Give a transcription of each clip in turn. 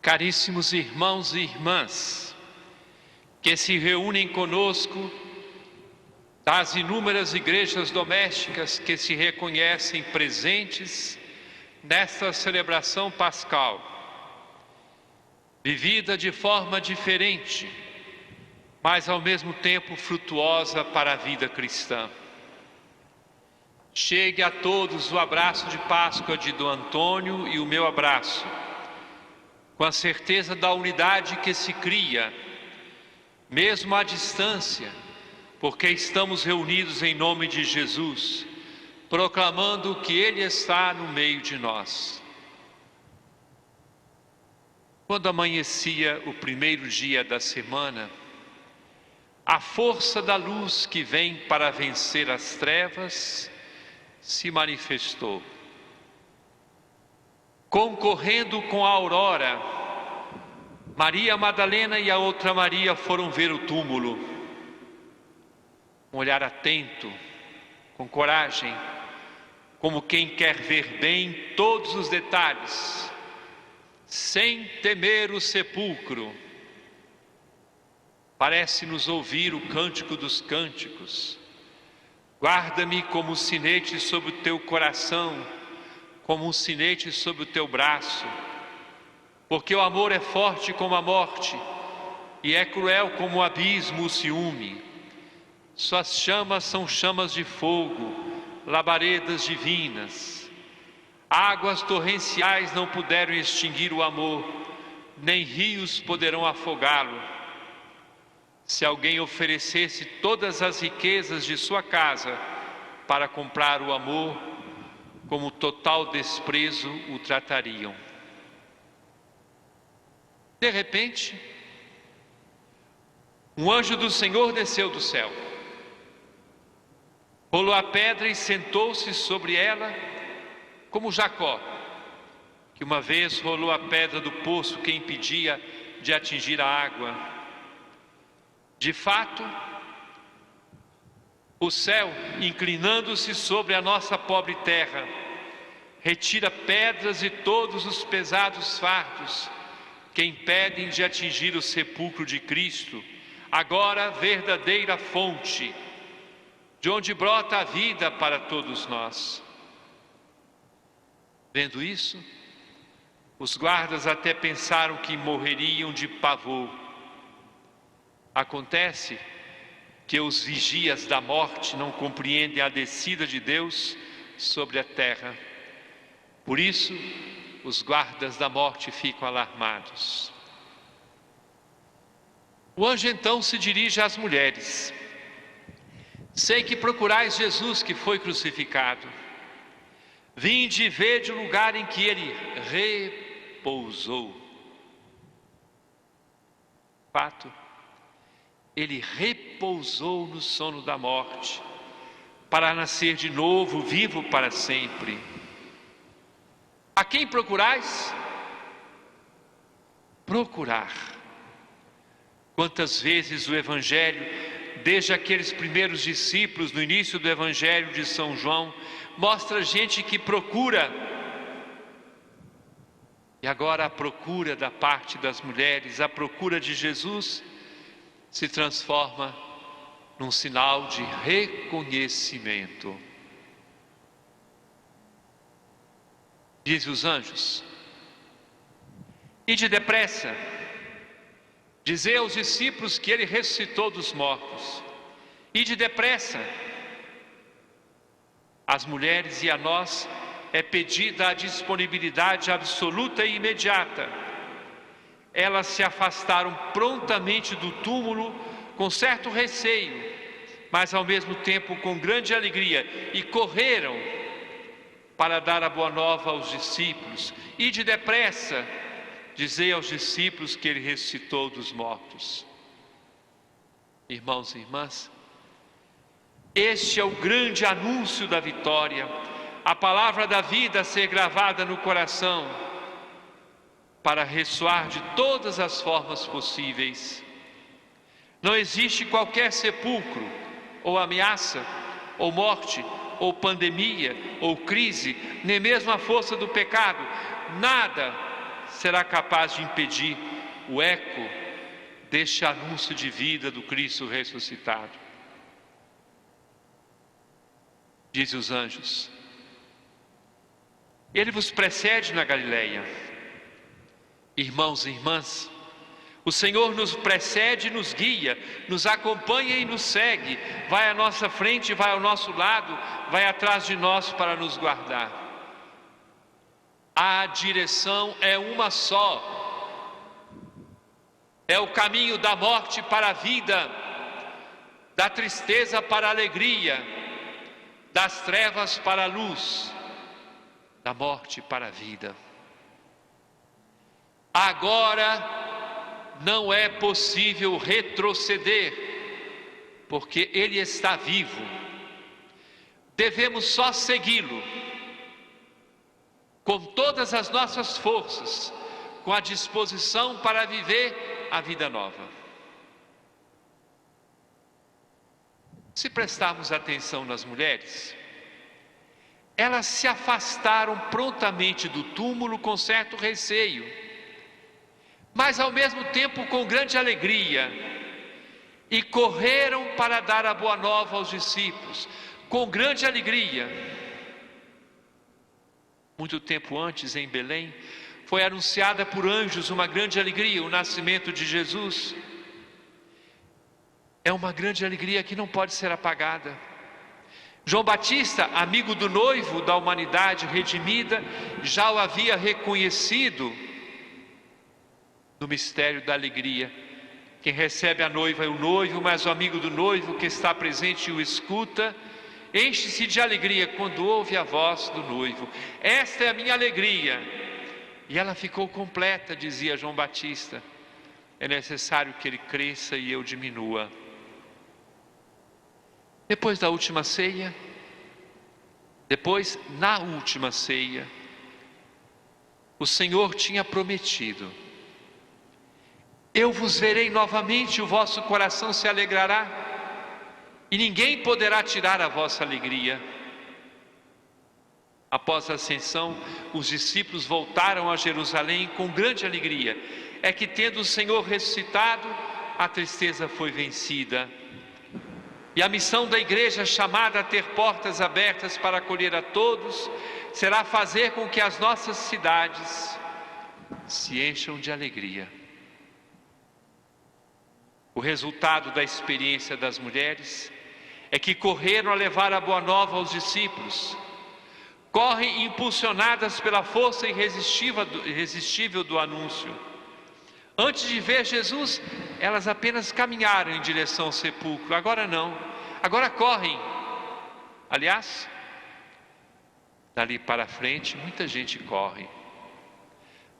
Caríssimos irmãos e irmãs, que se reúnem conosco das inúmeras igrejas domésticas que se reconhecem presentes nesta celebração pascal, vivida de forma diferente, mas ao mesmo tempo frutuosa para a vida cristã. Chegue a todos o abraço de Páscoa de Dom Antônio e o meu abraço, com a certeza da unidade que se cria, mesmo à distância, porque estamos reunidos em nome de Jesus, proclamando que Ele está no meio de nós. Quando amanhecia o primeiro dia da semana, a força da luz que vem para vencer as trevas se manifestou. Concorrendo com a aurora, Maria Madalena e a outra Maria foram ver o túmulo. Um olhar atento, com coragem, como quem quer ver bem todos os detalhes, sem temer o sepulcro. Parece-nos ouvir o cântico dos cânticos. Guarda-me como um sinete sobre o teu coração, como um sinete sobre o teu braço, porque o amor é forte como a morte, e é cruel como o abismo o ciúme. Suas chamas são chamas de fogo, labaredas divinas. Águas torrenciais não puderam extinguir o amor, nem rios poderão afogá-lo. Se alguém oferecesse todas as riquezas de sua casa para comprar o amor, como total desprezo o tratariam. De repente, um anjo do Senhor desceu do céu, rolou a pedra e sentou-se sobre ela, como Jacó, que uma vez rolou a pedra do poço que impedia de atingir a água. De fato, o céu, inclinando-se sobre a nossa pobre terra, retira pedras e todos os pesados fardos que impedem de atingir o sepulcro de Cristo, agora verdadeira fonte, de onde brota a vida para todos nós. Vendo isso, os guardas até pensaram que morreriam de pavor. Acontece que os vigias da morte não compreendem a descida de Deus sobre a terra. Por isso, os guardas da morte ficam alarmados. O anjo então se dirige às mulheres. Sei que procurais Jesus que foi crucificado. Vinde e vede o lugar em que ele repousou. Fato, ele repousou no sono da morte, para nascer de novo, vivo para sempre. A quem procurais? Procurar. Quantas vezes o Evangelho, desde aqueles primeiros discípulos, no início do Evangelho de São João, mostra gente que procura. E agora a procura da parte das mulheres, a procura de Jesus, se transforma num sinal de reconhecimento. Dizem os anjos: ide depressa, dizei aos discípulos que ele ressuscitou dos mortos. Ide depressa. Às mulheres e a nós é pedida a disponibilidade absoluta e imediata. Elas se afastaram prontamente do túmulo com certo receio, mas ao mesmo tempo com grande alegria, e correram para dar a boa nova aos discípulos. Ide depressa, dizei aos discípulos que ele ressuscitou dos mortos. Irmãos e irmãs, este é o grande anúncio da vitória, a palavra da vida a ser gravada no coração, para ressoar de todas as formas possíveis. Não existe qualquer sepulcro, ou ameaça, ou morte, ou pandemia, ou crise, nem mesmo a força do pecado. Nada será capaz de impedir o eco deste anúncio de vida do Cristo ressuscitado. Dizem os anjos: Ele vos precede na Galileia. Irmãos e irmãs, o Senhor nos precede e nos guia, nos acompanha e nos segue, vai à nossa frente, vai ao nosso lado, vai atrás de nós para nos guardar. A direção é uma só. É o caminho da morte para a vida, da tristeza para a alegria, das trevas para a luz, da morte para a vida. Agora não é possível retroceder, porque Ele está vivo. Devemos só segui-lo, com todas as nossas forças, com a disposição para viver a vida nova. Se prestarmos atenção nas mulheres, elas se afastaram prontamente do túmulo com certo receio, mas ao mesmo tempo com grande alegria, e correram para dar a boa nova aos discípulos, com grande alegria. Muito tempo antes, em Belém, foi anunciada por anjos uma grande alegria, o nascimento de Jesus. É uma grande alegria que não pode ser apagada. João Batista, amigo do noivo da humanidade redimida, já o havia reconhecido no mistério da alegria. Quem recebe a noiva é o noivo, mas o amigo do noivo que está presente e o escuta, enche-se de alegria quando ouve a voz do noivo. Esta é a minha alegria. E ela ficou completa, dizia João Batista. É necessário que ele cresça e eu diminua. Depois da última ceia, na última ceia, o Senhor tinha prometido: eu vos verei novamente, o vosso coração se alegrará, e ninguém poderá tirar a vossa alegria. Após a ascensão, os discípulos voltaram a Jerusalém com grande alegria. É que, tendo o Senhor ressuscitado, a tristeza foi vencida. E a missão da igreja, chamada a ter portas abertas para acolher a todos, será fazer com que as nossas cidades se encham de alegria. O resultado da experiência das mulheres é que correram a levar a boa nova aos discípulos. Correm impulsionadas pela força irresistível do anúncio. Antes de ver Jesus, elas apenas caminharam em direção ao sepulcro. Agora não, agora correm. Aliás, dali para frente, muita gente corre.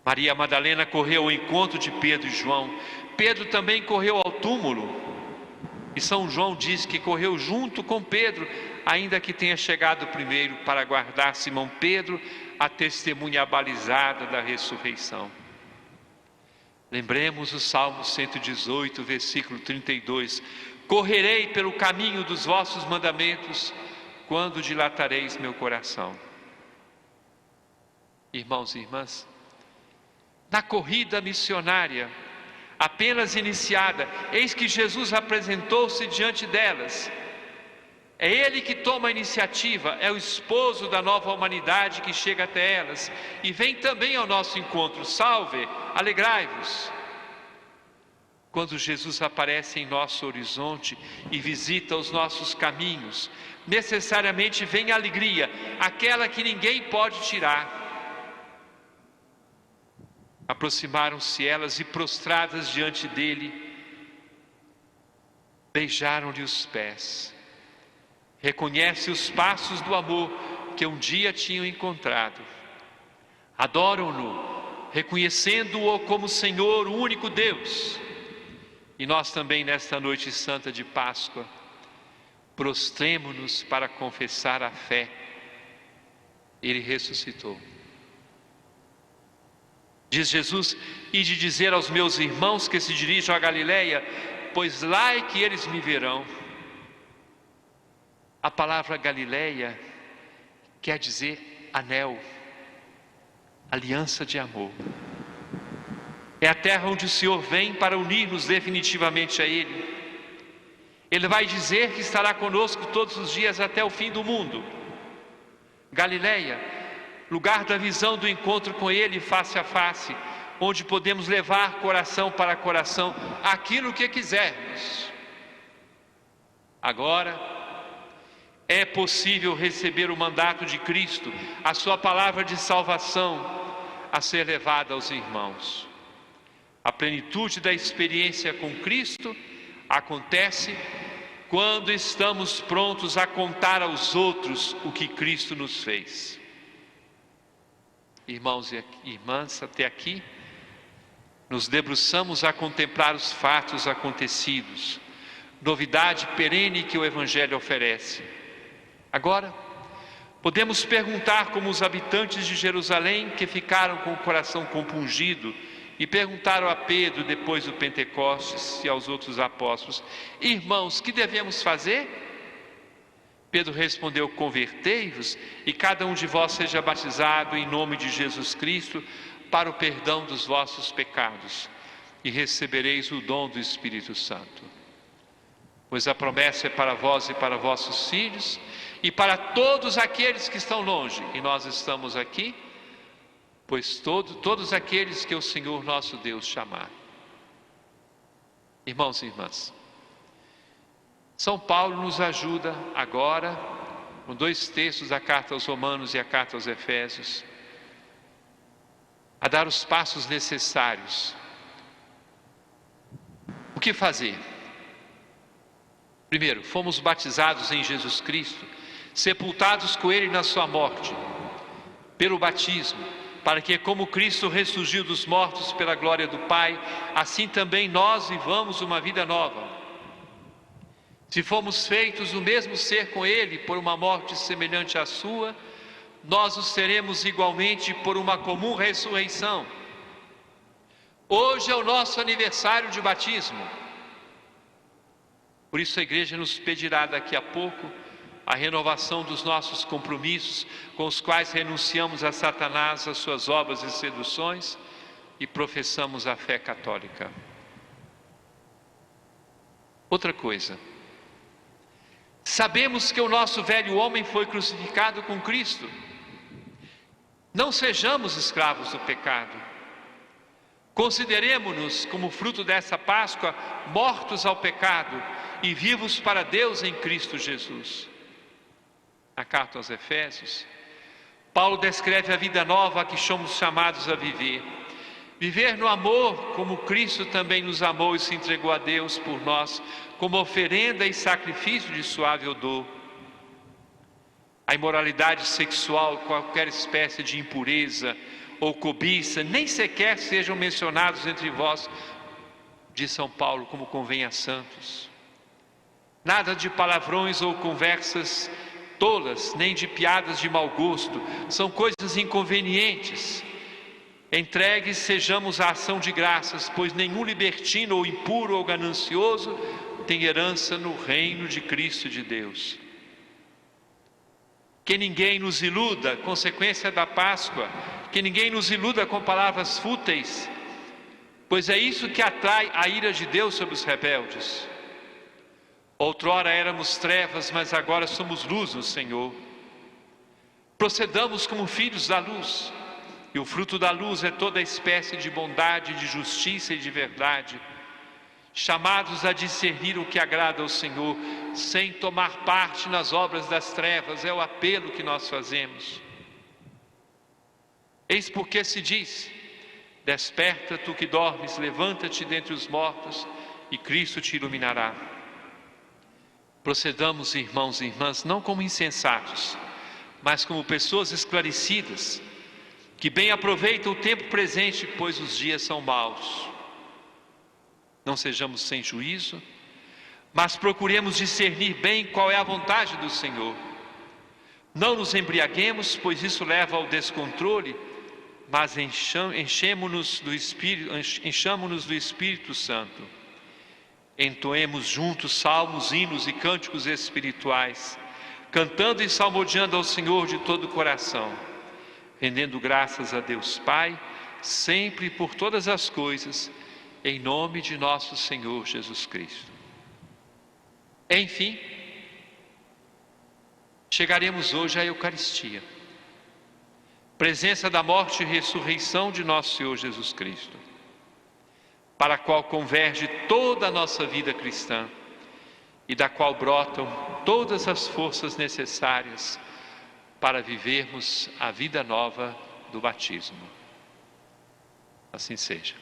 Maria Madalena correu ao encontro de Pedro e João. Pedro também correu ao túmulo. E São João diz que correu junto com Pedro, ainda que tenha chegado primeiro para guardar Simão Pedro, a testemunha abalizada da ressurreição. Lembremos o Salmo 118, versículo 32. Correrei pelo caminho dos vossos mandamentos, quando dilatareis meu coração. Irmãos e irmãs, na corrida missionária, apenas iniciada, eis que Jesus apresentou-se diante delas. É Ele que toma a iniciativa, é o esposo da nova humanidade que chega até elas e vem também ao nosso encontro. Salve, alegrai-vos. Quando Jesus aparece em nosso horizonte e visita os nossos caminhos, necessariamente vem a alegria, aquela que ninguém pode tirar. Aproximaram-se elas e, prostradas diante dele, beijaram-lhe os pés. Reconhece os passos do amor que um dia tinham encontrado. Adoram-no, reconhecendo-o como Senhor, o único Deus. E nós também, nesta noite santa de Páscoa, prostremo-nos para confessar a fé. Ele ressuscitou. Diz Jesus: e de dizer aos meus irmãos que se dirijam a Galileia, pois lá é que eles me verão. A palavra Galileia quer dizer anel, aliança de amor. É a terra onde o Senhor vem para unir-nos definitivamente a Ele. Ele vai dizer que estará conosco todos os dias até o fim do mundo. Galileia, lugar da visão do encontro com Ele face a face, onde podemos levar coração para coração aquilo que quisermos. Agora, é possível receber o mandato de Cristo, a sua palavra de salvação, a ser levada aos irmãos. A plenitude da experiência com Cristo acontece quando estamos prontos a contar aos outros o que Cristo nos fez. Irmãos e irmãs, até aqui, nos debruçamos a contemplar os fatos acontecidos, novidade perene que o Evangelho oferece. Agora, podemos perguntar como os habitantes de Jerusalém que ficaram com o coração compungido e perguntaram a Pedro depois do Pentecostes e aos outros apóstolos: irmãos, que devemos fazer? Pedro respondeu: convertei-vos e cada um de vós seja batizado em nome de Jesus Cristo para o perdão dos vossos pecados e recebereis o dom do Espírito Santo. Pois a promessa é para vós e para vossos filhos e para todos aqueles que estão longe, e nós estamos aqui, pois todos aqueles que o Senhor nosso Deus chamar. Irmãos e irmãs, São Paulo nos ajuda agora, com 2 textos da carta aos Romanos e a carta aos Efésios, a dar os passos necessários. O que fazer? Primeiro, fomos batizados em Jesus Cristo, sepultados com Ele na sua morte, pelo batismo, para que, como Cristo ressurgiu dos mortos pela glória do Pai, assim também nós vivamos uma vida nova. Se fomos feitos o mesmo ser com Ele por uma morte semelhante à sua, nós os seremos igualmente por uma comum ressurreição. Hoje é o nosso aniversário de batismo. Por isso a igreja nos pedirá daqui a pouco a renovação dos nossos compromissos, com os quais renunciamos a Satanás, as suas obras e seduções, e professamos a fé católica. Outra coisa, sabemos que o nosso velho homem foi crucificado com Cristo. Não sejamos escravos do pecado. Consideremo-nos, como fruto dessa Páscoa, mortos ao pecado e vivos para Deus em Cristo Jesus. Na carta aos Efésios, Paulo descreve a vida nova que somos chamados a viver. Viver no amor, como Cristo também nos amou e se entregou a Deus por nós, como oferenda e sacrifício de suave odor. A imoralidade sexual, qualquer espécie de impureza ou cobiça, nem sequer sejam mencionados entre vós, diz São Paulo, como convém a santos. Nada de palavrões ou conversas tolas, nem de piadas de mau gosto, são coisas inconvenientes. Entregues sejamos à ação de graças, pois nenhum libertino ou impuro ou ganancioso tem herança no reino de Cristo e de Deus. Que ninguém nos iluda, consequência da Páscoa, que ninguém nos iluda com palavras fúteis, pois é isso que atrai a ira de Deus sobre os rebeldes. Outrora éramos trevas, mas agora somos luz no Senhor. Procedamos como filhos da luz, e o fruto da luz é toda espécie de bondade, de justiça e de verdade, chamados a discernir o que agrada ao Senhor, sem tomar parte nas obras das trevas, é o apelo que nós fazemos. Eis porque se diz: desperta tu que dormes, levanta-te dentre os mortos, e Cristo te iluminará. Procedamos, irmãos e irmãs, não como insensatos, mas como pessoas esclarecidas, que bem aproveitam o tempo presente, pois os dias são maus. Não sejamos sem juízo, mas procuremos discernir bem qual é a vontade do Senhor. Não nos embriaguemos, pois isso leva ao descontrole, mas enchamo-nos do Espírito Santo. Entoemos juntos salmos, hinos e cânticos espirituais, cantando e salmodiando ao Senhor de todo o coração, rendendo graças a Deus Pai, sempre e por todas as coisas, em nome de nosso Senhor Jesus Cristo. Enfim, chegaremos hoje à Eucaristia, presença da morte e ressurreição de nosso Senhor Jesus Cristo, para a qual converge toda a nossa vida cristã e da qual brotam todas as forças necessárias para vivermos a vida nova do batismo. Assim seja.